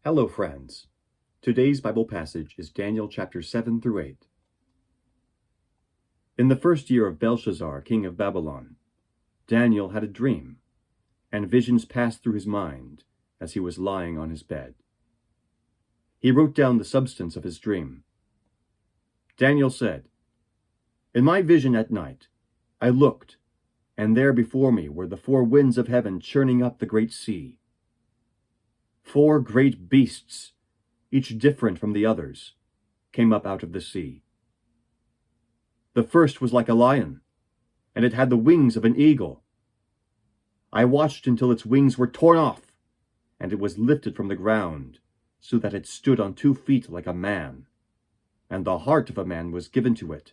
Hello, friends. Today's Bible passage is Daniel chapter 7 through 8. In the first year of Belshazzar, king of Babylon, Daniel had a dream, and visions passed through his mind as he was lying on his bed. He wrote down the substance of his dream. Daniel said, "In my vision at night, I looked, and there before me were the four winds of heaven churning up the great sea. 4 great beasts, each different from the others, came up out of the sea. The first was like a lion, and it had the wings of an eagle. I watched until its wings were torn off, and it was lifted from the ground, so that it stood on 2 feet like a man, and the heart of a man was given to it.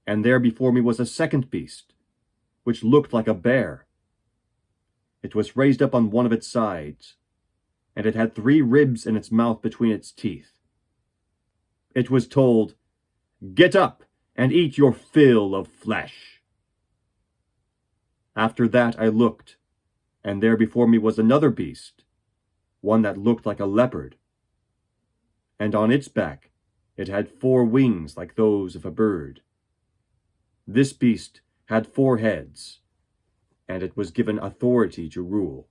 And there before me was a second beast, which looked like a bear. It was raised up on one of its sides, and it had 3 ribs in its mouth between its teeth. It was told, 'Get up and eat your fill of flesh.' After that I looked, and there before me was another beast, one that looked like a leopard. And on its back it had 4 wings like those of a bird. This beast had 4 heads, and it was given authority to rule.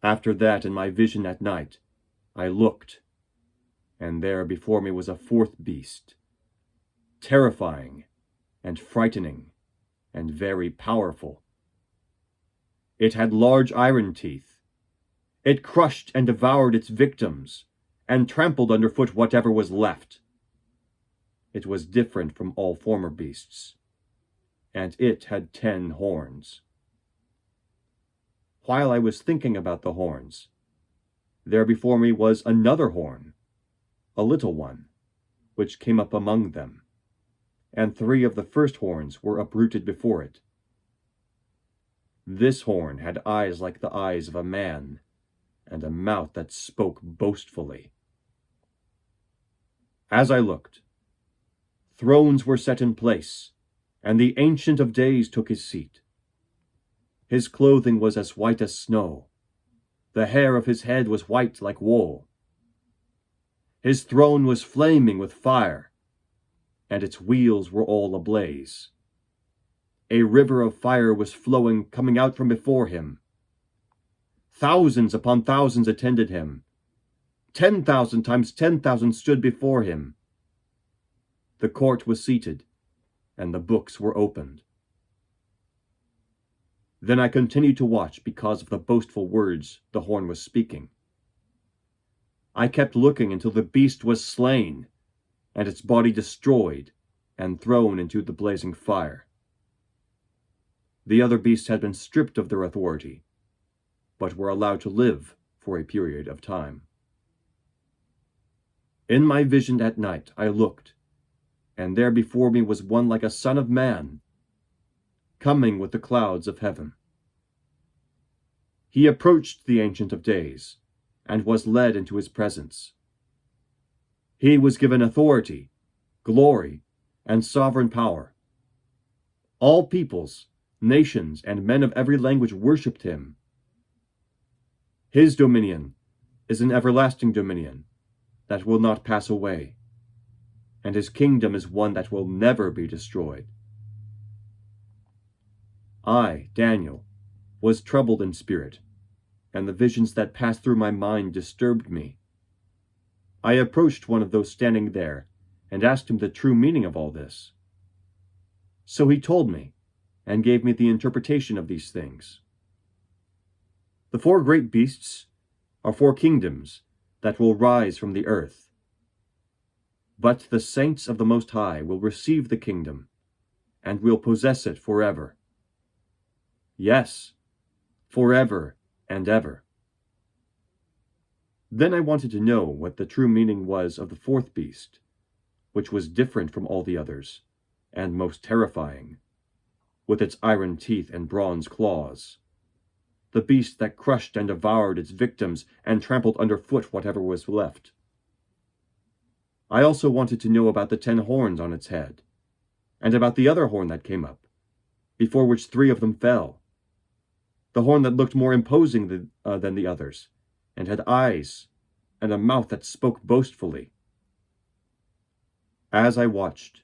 After that, in my vision at night, I looked, and there before me was a 4th beast, terrifying and frightening and very powerful. It had large iron teeth. It crushed and devoured its victims, and trampled underfoot whatever was left. It was different from all former beasts, and it had 10 horns. While I was thinking about the horns, there before me was another horn, a little one, which came up among them, and 3 of the first horns were uprooted before it. This horn had eyes like the eyes of a man, and a mouth that spoke boastfully. As I looked, thrones were set in place, and the Ancient of Days took his seat. His clothing was as white as snow. The hair of his head was white like wool. His throne was flaming with fire, and its wheels were all ablaze. A river of fire was flowing, coming out from before him. Thousands upon thousands attended him. 10,000 times 10,000 stood before him. The court was seated, and the books were opened. Then I continued to watch because of the boastful words the horn was speaking. I kept looking until the beast was slain, and its body destroyed and thrown into the blazing fire. The other beasts had been stripped of their authority, but were allowed to live for a period of time. In my vision at night I looked, and there before me was one like a son of man, coming with the clouds of heaven. He approached the Ancient of Days, and was led into his presence. He was given authority, glory, and sovereign power. All peoples, nations, and men of every language worshipped him. His dominion is an everlasting dominion that will not pass away, and his kingdom is one that will never be destroyed. I, Daniel, was troubled in spirit, and the visions that passed through my mind disturbed me. I approached one of those standing there, and asked him the true meaning of all this. So he told me, and gave me the interpretation of these things. The 4 great beasts are 4 kingdoms that will rise from the earth. But the saints of the Most High will receive the kingdom, and will possess it forever. Yes, forever and ever. Then I wanted to know what the true meaning was of the 4th beast, which was different from all the others, and most terrifying, with its iron teeth and bronze claws. The beast that crushed and devoured its victims and trampled underfoot whatever was left. I also wanted to know about the 10 horns on its head, and about the other horn that came up, before which 3 of them fell. the horn that looked more imposing than the others, and had eyes and a mouth that spoke boastfully. As I watched,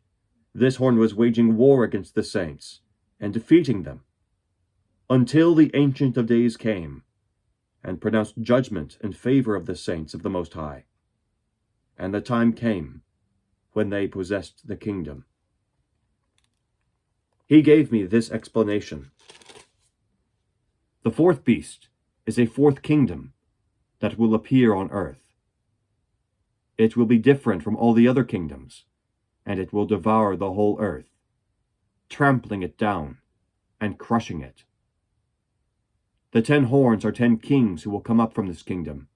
this horn was waging war against the saints, and defeating them, until the Ancient of Days came, and pronounced judgment in favor of the saints of the Most High. And the time came when they possessed the kingdom. He gave me this explanation. The fourth beast is a fourth kingdom that will appear on earth. It will be different from all the other kingdoms, and it will devour the whole earth, trampling it down and crushing it. The 10 horns are 10 kings who will come up from this kingdom.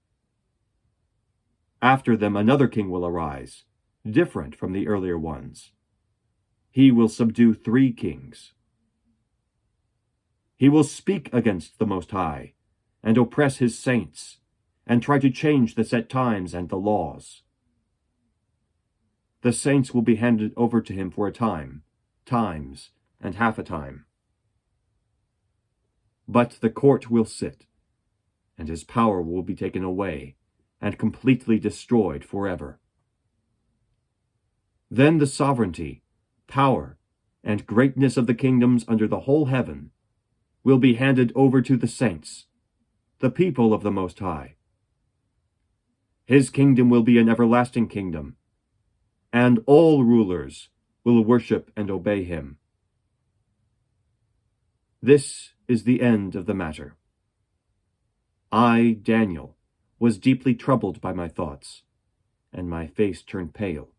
After them another king will arise, different from the earlier ones. He will subdue 3 kings. He will speak against the Most High, and oppress his saints, and try to change the set times and the laws. The saints will be handed over to him for a time, times, and half a time. But the court will sit, and his power will be taken away, and completely destroyed forever. Then the sovereignty, power, and greatness of the kingdoms under the whole heaven will be handed over to the saints, the people of the Most High. His kingdom will be an everlasting kingdom, and all rulers will worship and obey him. This is the end of the matter. I, Daniel, was deeply troubled by my thoughts, and my face turned pale.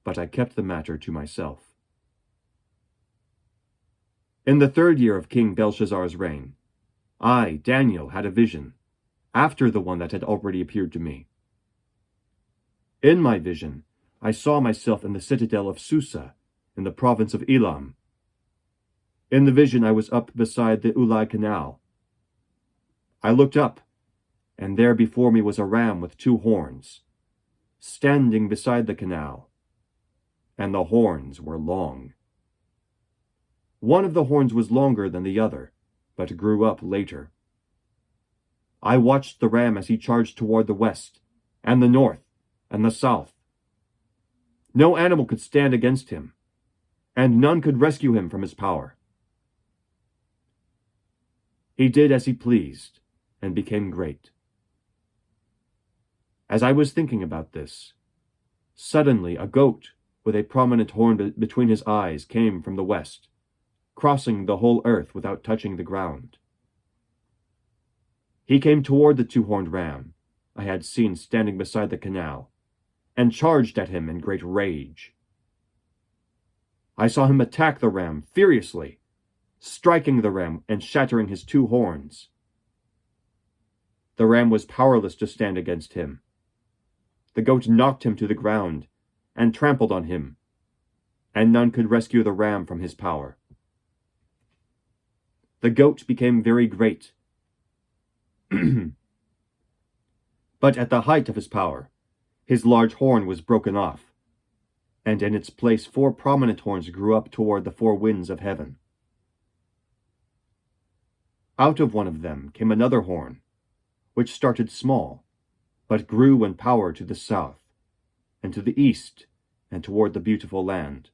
But I kept the matter to myself. In the 3rd year of King Belshazzar's reign, I, Daniel, had a vision, after the one that had already appeared to me. In my vision, I saw myself in the citadel of Susa, in the province of Elam. In the vision I was up beside the Ulai Canal. I looked up, and there before me was a ram with 2 horns, standing beside the canal, and the horns were long. One of the horns was longer than the other, but grew up later. I watched the ram as he charged toward the west, and the north, and the south. No animal could stand against him, and none could rescue him from his power. He did as he pleased, and became great. As I was thinking about this, suddenly a goat with a prominent horn between his eyes came from the west, crossing the whole earth without touching the ground. He came toward the 2-horned ram I had seen standing beside the canal, and charged at him in great rage. I saw him attack the ram furiously, striking the ram and shattering his 2 horns. The ram was powerless to stand against him. The goat knocked him to the ground and trampled on him, and none could rescue the ram from his power. The goat became very great. But at the height of his power, his large horn was broken off, and in its place 4 prominent horns grew up toward the 4 winds of heaven. Out of one of them came another horn, which started small, but grew in power to the south, and to the east, and toward the beautiful land.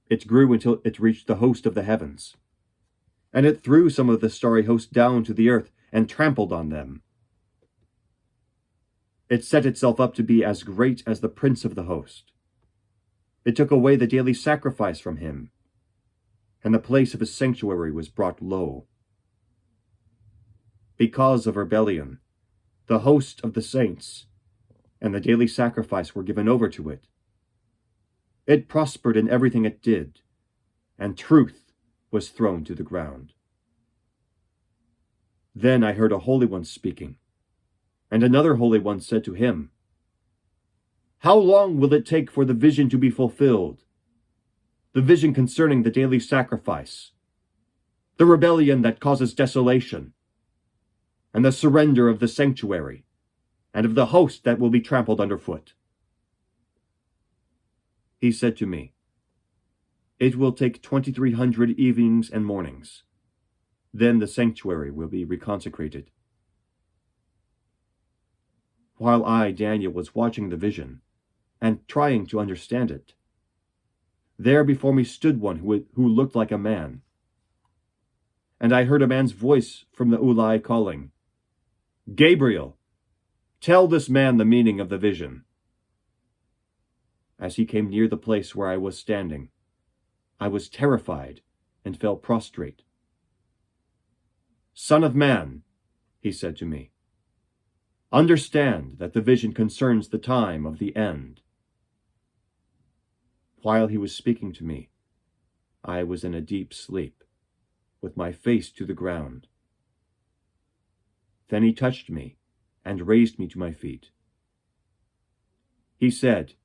It grew until it reached the host of the heavens, and it threw some of the starry host down to the earth and trampled on them. It set itself up to be as great as the prince of the host. It took away the daily sacrifice from him, and the place of his sanctuary was brought low. Because of rebellion, the host of the saints and the daily sacrifice were given over to it. It prospered in everything it did, and truth was thrown to the ground. Then I heard a holy one speaking, and another holy one said to him, "How long will it take for the vision to be fulfilled? The vision concerning the daily sacrifice, the rebellion that causes desolation, and the surrender of the sanctuary, and of the host that will be trampled underfoot." He said to me, "It will take 2,300 evenings and mornings. Then the sanctuary will be reconsecrated. While I, Daniel, was watching the vision and trying to understand it, there before me stood one who looked like a man. And I heard a man's voice from the Ulai calling, "Gabriel, tell this man the meaning of the vision." As he came near the place where I was standing, I was terrified and fell prostrate. "Son of man," he said to me, "understand that the vision concerns the time of the end." While he was speaking to me, I was in a deep sleep, with my face to the ground. Then he touched me and raised me to my feet. He said,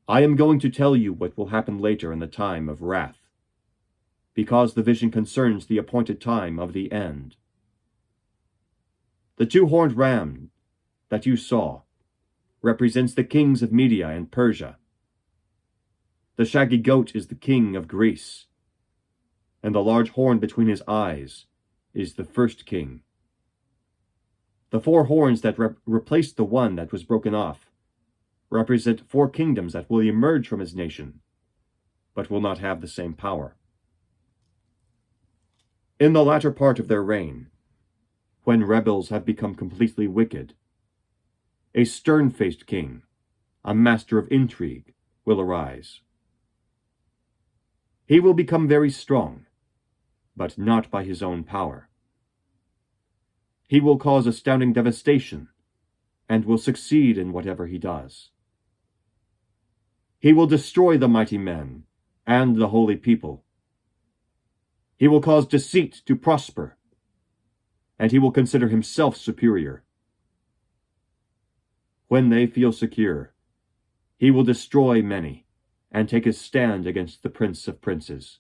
"I am going to tell you what will happen later in the time of wrath, because the vision concerns the appointed time of the end. The two-horned ram that you saw represents the kings of Media and Persia. The shaggy goat is the king of Greece, and the large horn between his eyes is the first king. The four horns that replaced the one that was broken off represent four kingdoms that will emerge from his nation, but will not have the same power. In the latter part of their reign, when rebels have become completely wicked, a stern-faced king, a master of intrigue, will arise. He will become very strong, but not by his own power. He will cause astounding devastation, and will succeed in whatever he does. He will destroy the mighty men and the holy people. He will cause deceit to prosper, and he will consider himself superior. When they feel secure, he will destroy many and take his stand against the Prince of Princes.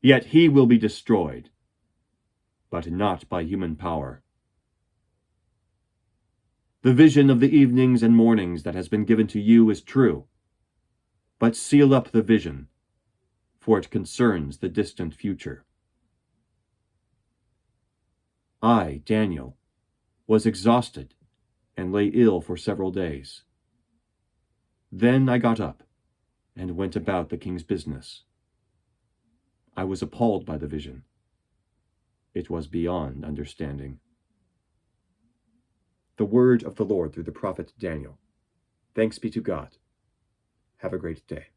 Yet he will be destroyed, but not by human power. The vision of the evenings and mornings that has been given to you is true, but seal up the vision, for it concerns the distant future. I, Daniel, was exhausted and lay ill for several days. Then I got up and went about the king's business. I was appalled by the vision. It was beyond understanding. The word of the Lord through the prophet Daniel. Thanks be to God. Have a great day.